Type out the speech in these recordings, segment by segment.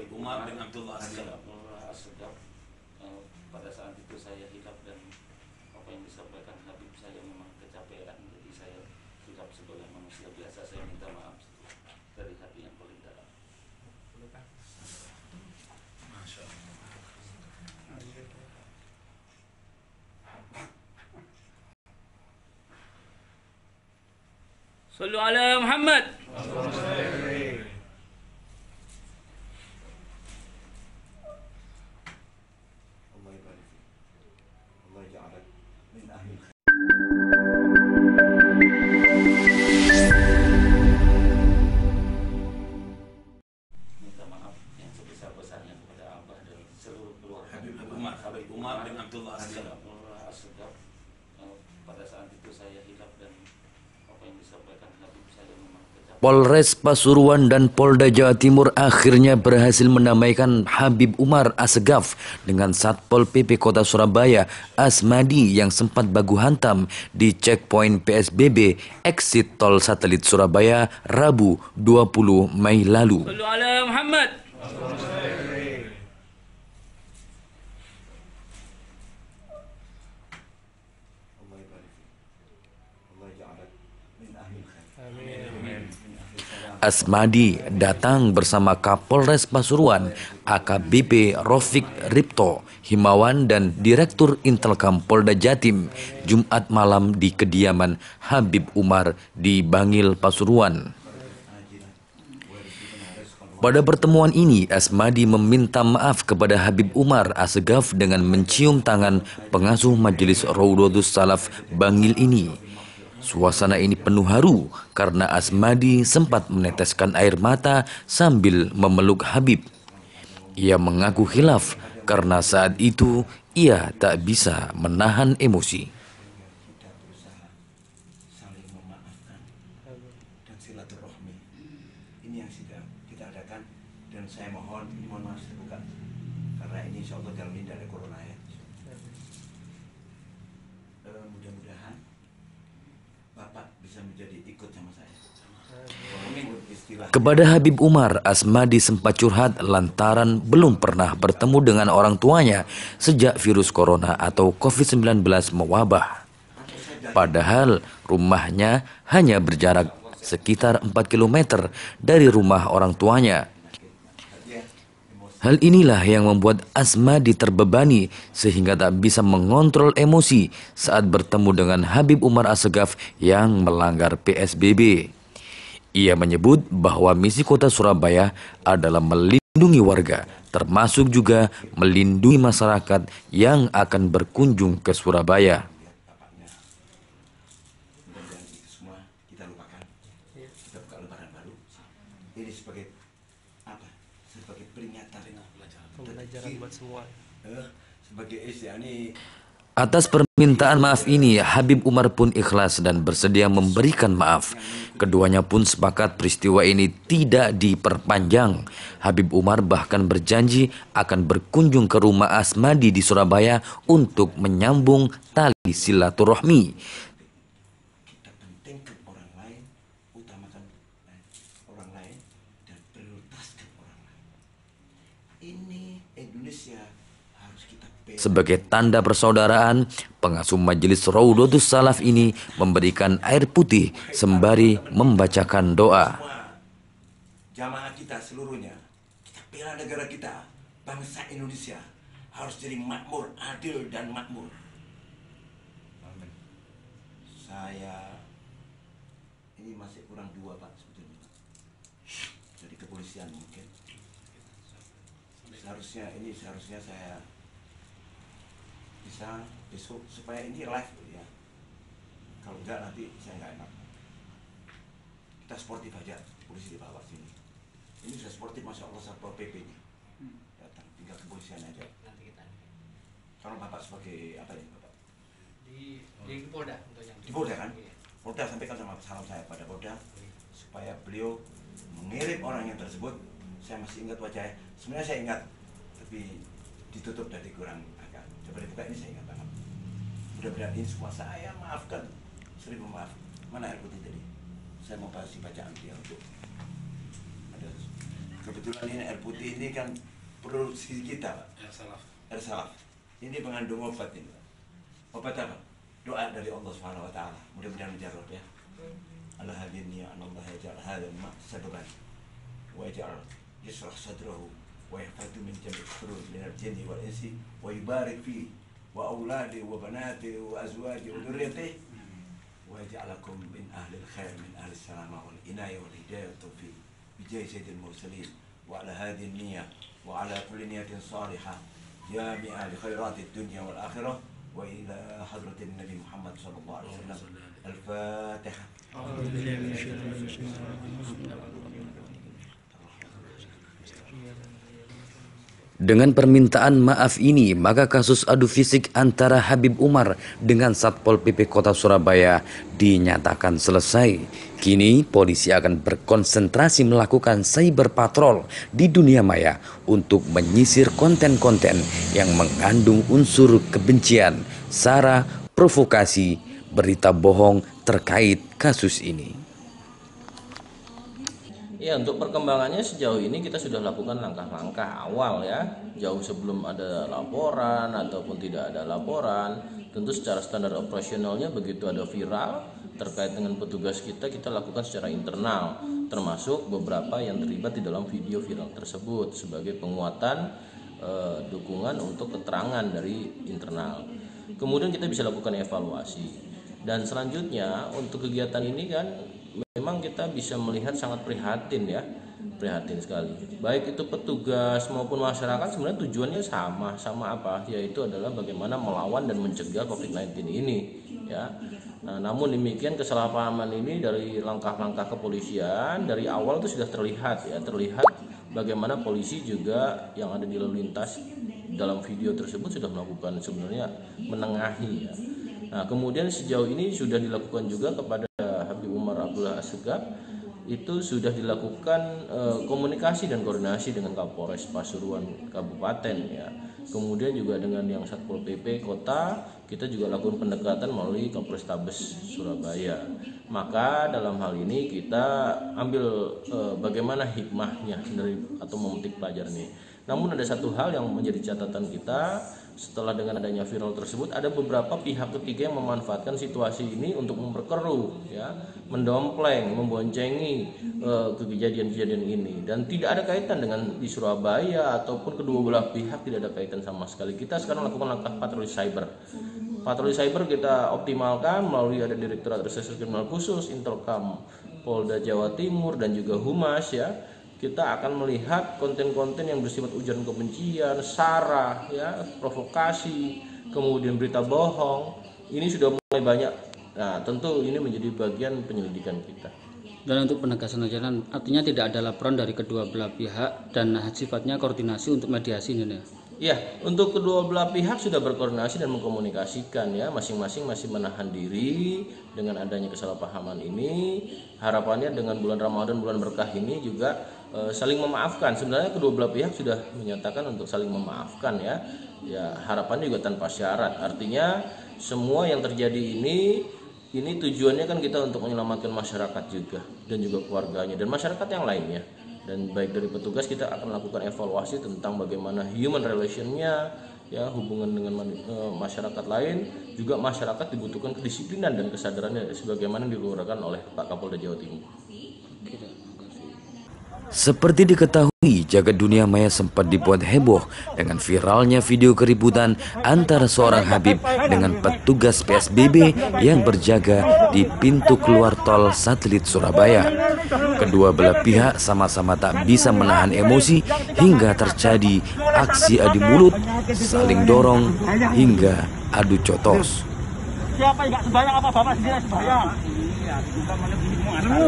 Habib Umar bin Abdullah Asegaf. Pada saat itu saya hilaf dan apa yang disampaikan Habib saya memang kecapean, jadi saya hilaf sebagai manusia biasa. Saya minta maaf dari hati yang paling dalam. Masya Allah. Sallu ala Muhammad. Minta maaf yang sebesar-besarnya kepada Abah dan seluruh keluarga Habib Umar bin Abdullah Asegaf. Pada saat itu saya hilaf dan apa yang disampaikan Habib saya memang kecapean. Polres Pasuruan dan Polda Jawa Timur akhirnya berhasil mendamaikan Habib Umar Asegaf dengan Satpol PP Kota Surabaya Asmadi yang sempat baku hantam di checkpoint PSBB exit tol satelit Surabaya Rabu 20 Mei lalu. Sallu ala Muhammad. Asmadi datang bersama Kapolres Pasuruan, AKBP Rofik Ripto Himawan dan Direktur Intelkam Polda Jatim Jumat malam di kediaman Habib Umar di Bangil, Pasuruan. Pada pertemuan ini, Asmadi meminta maaf kepada Habib Umar Asegaf dengan mencium tangan pengasuh Majelis Raudhatus Salaf Bangil ini. Suasana ini penuh haru karena Asmadi sempat meneteskan air mata sambil memeluk Habib. Ia mengaku khilaf karena saat itu ia tak bisa menahan emosi. Kita berusaha saling memaafkan dan silaturahmi. Ini yang sudah kita adakan dan saya mohon maaf terbuka karena ini insya Allah dalam ini dari corona ya. Mudah-mudahan Bapak bisa menjadi ikut sama saya. Kepada Habib Umar, Asmadi sempat curhat lantaran belum pernah bertemu dengan orang tuanya sejak virus corona atau COVID-19 mewabah. Padahal rumahnya hanya berjarak sekitar 4 km dari rumah orang tuanya. Hal inilah yang membuat Asmadi terbebani sehingga tak bisa mengontrol emosi saat bertemu dengan Habib Umar Asegaf yang melanggar PSBB. Ia menyebut bahwa misi Kota Surabaya adalah melindungi warga, termasuk juga melindungi masyarakat yang akan berkunjung ke Surabaya. Mudah-mudahan itu semua kita lupakan. Kita buka lembaran baru. Ini sebagai apa? Sebagai peringatan, Pembelajaran buat semua. sebagai ini. Atas permintaan maaf ini, Habib Umar pun ikhlas dan bersedia memberikan maaf. Keduanya pun sepakat peristiwa ini tidak diperpanjang. Habib Umar bahkan berjanji akan berkunjung ke rumah Asmadi di Surabaya untuk menyambung tali silaturahmi. Kita pentingkan orang lain, utamakan orang lain dan prioritaskan orang lain. Ini Indonesia harus kita bela. Sebagai tanda persaudaraan, pengasuh Majelis Raudhatus Salaf ini memberikan air putih sembari membacakan doa. Jamaah kita seluruhnya, kita bela negara kita, bangsa Indonesia harus jadi makmur, adil dan makmur. Amin. Saya ini masih kurang 2 Pak sebetulnya. Jadi kepolisian mungkin. Seharusnya saya bisa besok supaya ini live ya. Kalau enggak nanti saya nggak enak. Kita sportif aja, polisi dibawa sini. Ini sudah sportif, masya Allah, Satpol PP nya datang, tinggal kepolisian aja. Kalau Bapak sebagai apa ya Bapak? Di Polda untuk yang Di Polda kan? Polda sampaikan sama salam saya pada Polda supaya beliau mengirim orang yang tersebut. Saya masih ingat wajahnya. Sebenarnya saya ingat, tapi ditutup dari kurang agak. Coba dibuka, ini saya ingat banget. Mudah-mudahan ini semua saya maafkan. Seribu maaf. Mana air putih tadi? Saya mau kasih bacaan dia untuk ada Kebetulan ini air putih ini kan produksi kita, Pak. Air salaf. Ini mengandung obat ini, Pak. Obat apa? Doa dari Allah Subhanahu wa taala. Mudah-mudahan menjawab ya. Ala hadhihi Allah yaj'al hadha ma sababan wa yaj'al yashrah sadrahu wa yahfadu min jami'i shurur min al-jinni wal insi wa yubarik fihi wa auladi wa banati wa azwaji wa dhurriyyati wa yaj'alakum min ahli al-khair min ahli as-salama wal inayah wal hidayah wa tawfiq bi jahi sayyidil mursalin wa ala hadhihi an-niyyah wa ala kulli niyyatin salihah jami'a li khairatid dunya wal akhirah wa ila hadratin Nabi Muhammad sallallahu alaihi wasallam. Al-Fatihah. Dengan permintaan maaf ini, maka kasus adu fisik antara Habib Umar dengan Satpol PP Kota Surabaya dinyatakan selesai. Kini polisi akan berkonsentrasi melakukan cyber patrol di dunia maya untuk menyisir konten-konten yang mengandung unsur kebencian, sara, provokasi, berita bohong terkait kasus ini. Ya, untuk perkembangannya sejauh ini kita sudah lakukan langkah-langkah awal ya. Jauh sebelum ada laporan ataupun tidak ada laporan, tentu secara standar operasionalnya begitu ada viral terkait dengan petugas kita lakukan secara internal, termasuk beberapa yang terlibat di dalam video viral tersebut sebagai penguatan dukungan untuk keterangan dari internal. Kemudian kita bisa lakukan evaluasi. Dan selanjutnya untuk kegiatan ini kan memang kita bisa melihat sangat prihatin ya, prihatin sekali. Baik itu petugas maupun masyarakat sebenarnya tujuannya sama apa? Yaitu adalah bagaimana melawan dan mencegah COVID-19 ini ya. Nah, namun demikian kesalahpahaman ini dari langkah-langkah kepolisian dari awal itu sudah terlihat bagaimana polisi juga yang ada di lalu lintas dalam video tersebut sudah melakukan sebenarnya menengahi ya. Nah, kemudian sejauh ini sudah dilakukan juga kepada Habib Umar Abdullah Assegaf, itu sudah dilakukan komunikasi dan koordinasi dengan Kapolres Pasuruan Kabupaten ya. Kemudian juga dengan yang Satpol PP Kota, kita juga lakukan pendekatan melalui Kapolrestabes Surabaya. Maka dalam hal ini kita ambil bagaimana hikmahnya dari atau memetik pelajarannya. Namun ada satu hal yang menjadi catatan kita. Setelah dengan adanya viral tersebut, ada beberapa pihak ketiga yang memanfaatkan situasi ini untuk memperkeruh, ya, mendompleng, memboncengi kejadian-kejadian ini, dan tidak ada kaitan dengan di Surabaya ataupun kedua belah pihak, tidak ada kaitan sama sekali. Kita sekarang lakukan langkah patroli cyber. Patroli cyber kita optimalkan melalui ada Direktorat Reserse Kriminal Khusus, Intelkam Polda Jawa Timur dan juga Humas ya. Kita akan melihat konten-konten yang bersifat ujaran kebencian, sara, ya, provokasi, kemudian berita bohong. Ini sudah mulai banyak. Nah, tentu ini menjadi bagian penyelidikan kita. Dan untuk penegasan ajaran, artinya tidak ada laporan dari kedua belah pihak dan sifatnya koordinasi untuk mediasi ini ya? Ya, untuk kedua belah pihak sudah berkoordinasi dan mengkomunikasikan ya, masing-masing masih menahan diri dengan adanya kesalahpahaman ini. Harapannya dengan bulan Ramadan, bulan berkah ini juga saling memaafkan. Sebenarnya kedua belah pihak sudah menyatakan untuk saling memaafkan ya. Ya, harapan juga tanpa syarat. Artinya semua yang terjadi ini tujuannya kan kita untuk menyelamatkan masyarakat juga dan juga keluarganya dan masyarakat yang lainnya. Dan baik dari petugas kita akan lakukan evaluasi tentang bagaimana human relationnya ya, hubungan dengan masyarakat lain, juga masyarakat dibutuhkan kedisiplinan dan kesadarannya sebagaimana diuraikan oleh Pak Kapolda Jawa Timur. Seperti diketahui, jagat dunia maya sempat dibuat heboh dengan viralnya video keributan antara seorang Habib dengan petugas PSBB yang berjaga di pintu keluar tol Satelit Surabaya. Kedua belah pihak sama-sama tak bisa menahan emosi hingga terjadi aksi adu mulut, saling dorong, hingga adu cotos. Siapa yang nggak sembahyang apa bapak sendiri sembahyang? Iya, kita malah mau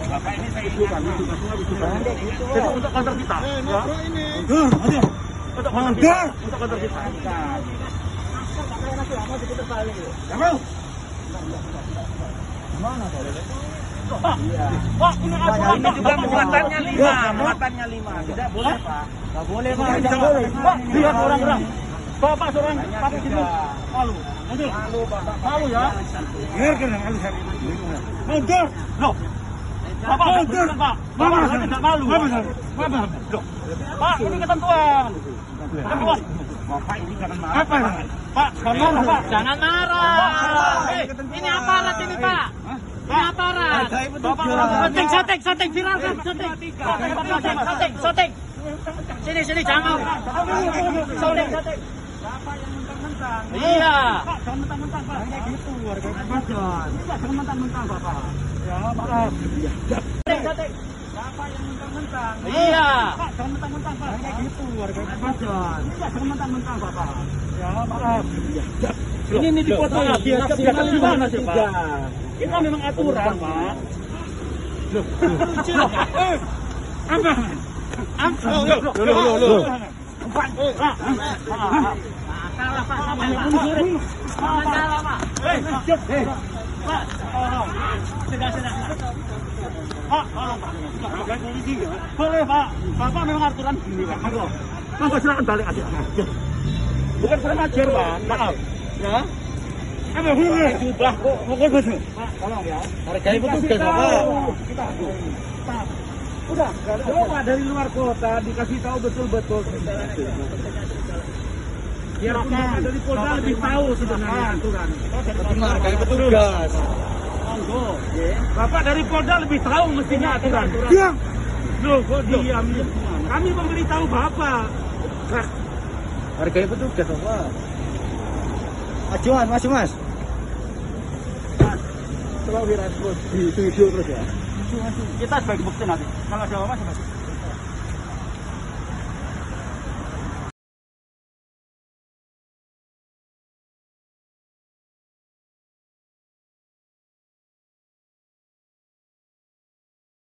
Bapak ini saya ingat itu untuk kantor kita ya. Untuk kantor kita. Mana Pak, ini aturan juga muatannya 5, tidak boleh Pak. Tidak boleh Pak, tidak boleh. Pak, lihat orang-orang. Bapak seorang pakai situ. Malu. Malu Bapak. Malu ya. Biarkan yang malu saya. Mundur. Loh. Bapak berikan, Pak. Bapak tidak malu. Pak, ini ketentuan. Ketentuan. Bapak ini jangan marah. Apa? Pak, jangan marah, Pak. Jangan marah. Ini aparat ini, Pak. Ini aparat. Syuting, viralkan, syuting. Sini, jangan. Syuting. Bapak yang mentang-mentang. Iya. Pak, jangan mentang-mentang, Pak. Kayak gitu, warga Ramadan. Jangan mentang-mentang, Bapak. Ya, maaf. Syuting. Bapak yang mentang-mentang. Iya. Pak, jangan mentang-mentang, Pak. Kayak gitu, warga Ramadan. Jangan mentang-mentang, Bapak. Ya, maaf. Ini dipoto ya, biar gimana sih, Pak? Kita memang aturan, Pak. Loh. Salah, Pak. Salah, Pak. Pak, tolong. Sudah. Pak, tolong, Pak. Boleh, Pak. Bapak memang aturan begini, Pak. Monggo silakan balik aja. Bukan kurang ajar, Pak. Maaf. Ya. Apa boleh jubah kok monggo betul. Pak, tolong ya. Hargai petugas, Pak. Kita. Udah, coba dari luar kota dikasih tahu betul-betul. Biar Pak dari Polda lebih tahu sebenarnya aturan. Hargai petugas. Monggo. Bapak dari Polda lebih tahu mestinya aturan. Diam. Loh, kok diam? Kami memberitahu Bapak. Hargai petugas, Bapak. Majuan, Mas. Coba viral di video terus ya. Kita sebagai bukti nanti. Kalau ada apa-apa,